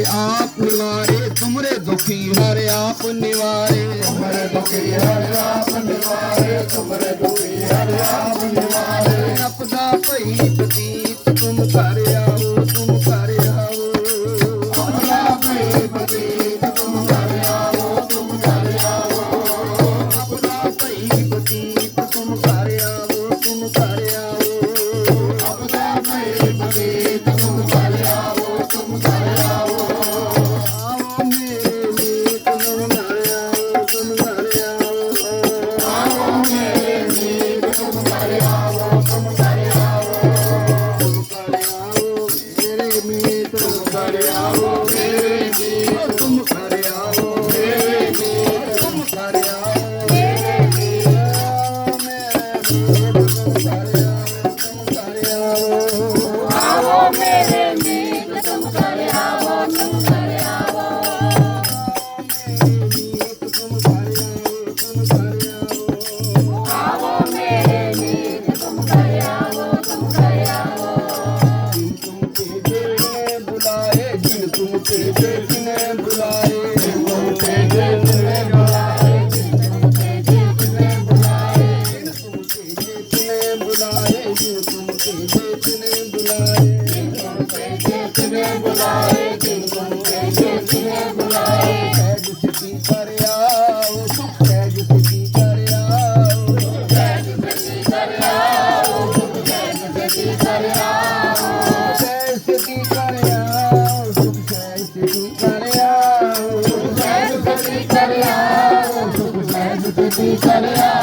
आप निवारे, तुमरे दुखी हरे आप निवारे, तुमरे दुखी हरे आप निवारे, तुमरे दुखी हरे आप निवारे। आपदा भई पतीत तुम कर आओ, तुम कर आओ, आपदा भई पतीत तुम कर आओ, तुम कर आओ। आपदा भई पतीत तुम कर आओ, तुम कर आओ, आपदा भई पतीत तुम कर आओ, तुम कर आओ। आओ मेरे मीत तुम कर आओ, तुम कर आओ, आओ मेरे मीत तुम कर आओ, तुम कर आओ। तुम कर आओ मेरे मीत तुम कर आओ मेरे मीत, तुम कर आओ मेरे मीत, तुम कर आओ मेरे मीत। आओ मेरे मीत तुम कर आओ, तुम कर आओ। आओ मेरे मीत तुम कर आओ, तुम कर आओ। बुलाए जिन तुम के जिने बुलाए, तुम के दिल में बुलाए, तुम के दिल में बुलाए। जिन तुम के जिने बुलाए, जिन तुम के जिने बुलाए, तुम के दिल में बुलाए, तुम के दिल में बुलाए। सहज सिद्धि कर आओ, सुख सहज सिद्धि कर आओ, सहज सिद्धि कर आओ, सहज सिद्धि कर आओ। सहज सिद्धि कर आओ, सुख सहज सिद्धि कर आओ, सहज सिद्धि कर आओ, सुख सहज सिद्धि कर आओ।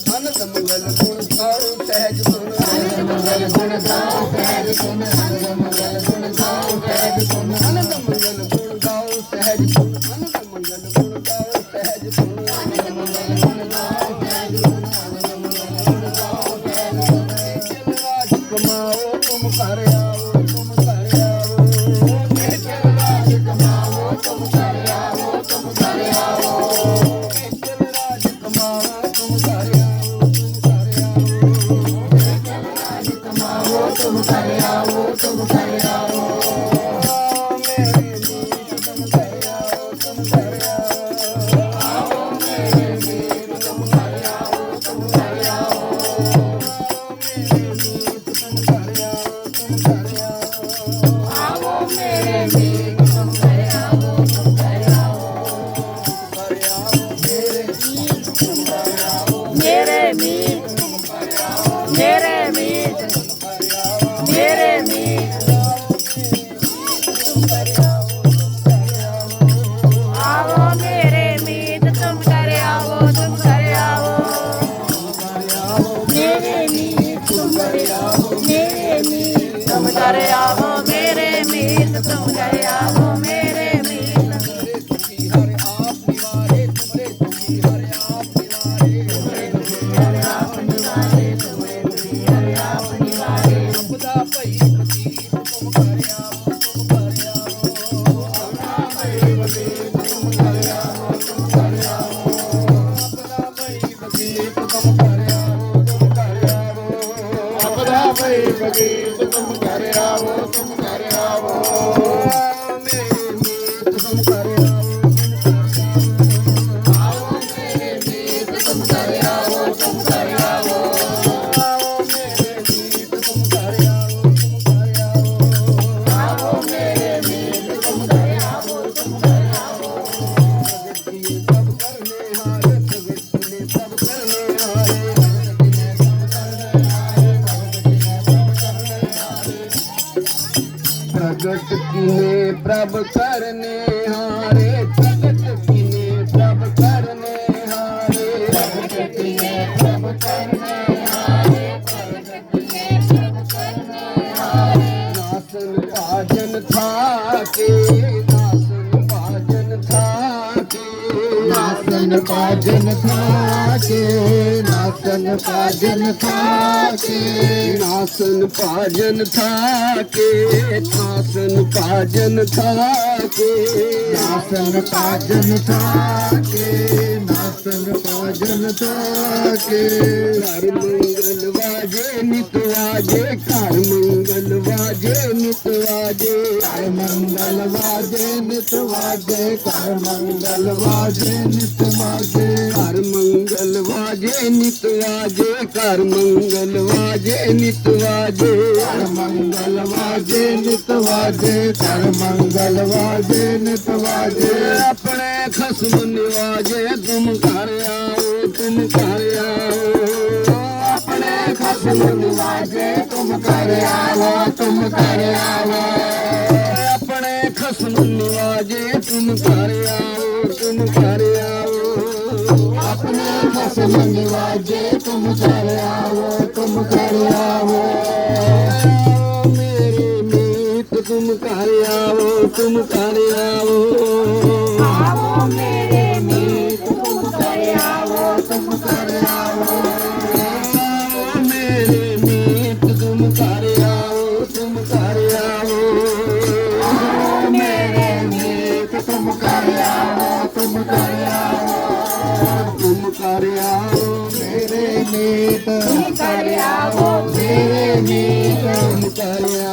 आनंद मंगल गुण गाओ सहज सुन, आनंद मंगल गुण गाओ सहज सुन, आनंद मंगल गुण गाओ सहज सुन। आनंद मंगल गुण गाओ सहज सुन, आनंद मंगल गुण गाओ सहज सुन, आनंद मंगल गुण गाओ सहज सुन, आनंद मंगल गुण गाओ सहज सुन। राज कमाओ तुम कर आओ, तुम कर आओ, चल राज कमाओ, तुम कर आओ, तुम कर आओ। राज कमाओ तुम कर आओ, तुम कर आओ, चल राज कमाओ, तुम कर आओ, तुम कर आओ। मेरे मीत तुम कर आओ, तुम कर आओ, आओ मेरे मीत तुम कर आओ, तुम कर आओ। मेरे मीत तुम कर आओ, तुम कर आओ, आओ मेरे मीत तुम कर आओ, तुम कर आओ। कर आओ मेरे मीत तुम कर आओ, मेरे मीत तुम कर आओ, मेरे मीत, मेरे मीत तुम कर आओ। आओ मेरे मीत तुम कर आओ, तुम कर आओ। मेरे मीत तुम कर आओ, मेरे मीत तुम कर आओ, मेरे मीत तुम कर आओ, मेरे मीत। दुखी हर आप निवारे, तुमरे दुखी हर आप निवारे, हरे आप निवारे, तुम्हें दुखी हरे आप निवारे। आपदा भई पतीत तुम कर आओ, तुम कर आओ, आपदा भई पतीत तुम कर आओ, तुम कर आओ। आपदा भई पतीत तुम कर आओ, तुम कर आओ, आपदा भई पतीत तुम कर आओ, तुम कर आओ। मेरे मीत तुम कर आओ, आओ मेरे मीत तुम कर आओ, तुम कर आओ। मेरे मीत तुम कर आओ, तुम कर आओ, आओ मेरे मीत तुम कर आओ, तुम कर आओ। जगत के सब करने हारे, जगत के सब करने हारे, प्रगट कीने प्रभ करने हारे, प्रगट कीने प्रभ करने हारे, प्रगट किए प्रभ करने हारे, प्रगट किए प्रभ करने हारे। नासन भाजन थाके, नासन भाजन थाके, नासन पाजन थाके, नासन पाजन थाके। नासन भाजन थाके, नासन भाजन थाके, नासन पाजन थाके, नासन पाजन ਜਨਤਾ ਕੇ ਘਰ ਮੰਗਲ ਵਾਜੇ ਨਿਤ ਵਾਜੇ ਘਰ ਮੰਗਲ ਵਾਜੇ ਨਿਤ ਵਾਜੇ ਘਰ ਮੰਗਲ ਵਾਜੇ ਨਿਤ ਵਾਜੇ ਘਰ ਮੰਗਲ ਵਾਜੇ ਨਿਤ ਵਾਜੇ ਘਰ ਮੰਗਲ ਵਾਜੇ ਨਿਤ ਵਾਜੇ ਘਰ ਮੰਗਲ ਵਾਜੇ ਨਿਤ ਵਾਜੇ ਘਰ ਮੰਗਲ ਵਾਜੇ ਨਿਤ ਵਾਜੇ ਘਰ ਮੰਗਲ ਵਾਜੇ ਨਿਤ ਵਾਜੇ ਆਪਣੇ ਖਸਮ ਨਿਵਾਜੇ ਤੁਮ ਘਰ ਆਓ ਤੁਮ ਘਰ ਆਓ ਆਪਣੇ ਖਸਮ ਨਿਵਾਜੇ ਤੁਮ ਘਰ ਆਓ ਤੁਮ ਘਰ ਆਓ ਆਪਣੇ ਖਸਮ ਨਿਵਾਜੇ ਤੁਮ ਘਰ ਆਓ ਤੁਮ ਘਰ ਆਓ ਆਪਣੇ ਖਸਮ ਨਿਵਾਜੇ ਤੁਮ ਘਰ ਆਓ ਤੁਮ ਘਰ ਆਓ ਮੇਰੇ ਮੀਤ ਤੁਮ ਘਰ ਆਓ ਤੁਮ ਘਰ ਆਓ आओ मेरे मीत तुम घर आओ तुम घर आओ ਮੇਰੇ ਮੀਤ ਤੁਮ ਘਰ ਆਓ ਤੁਮ ਘਰ ਆਓ मेरे मीत तुम घर आओ तुम घर आओ ਤੁਮ ਘਰ ਆਓ ਮੇਰੇ ਮੀਤ तुम घर आओ ਮੇਰੇ ਮੀਤ ਤੁਮ ਘਰ ਆਓ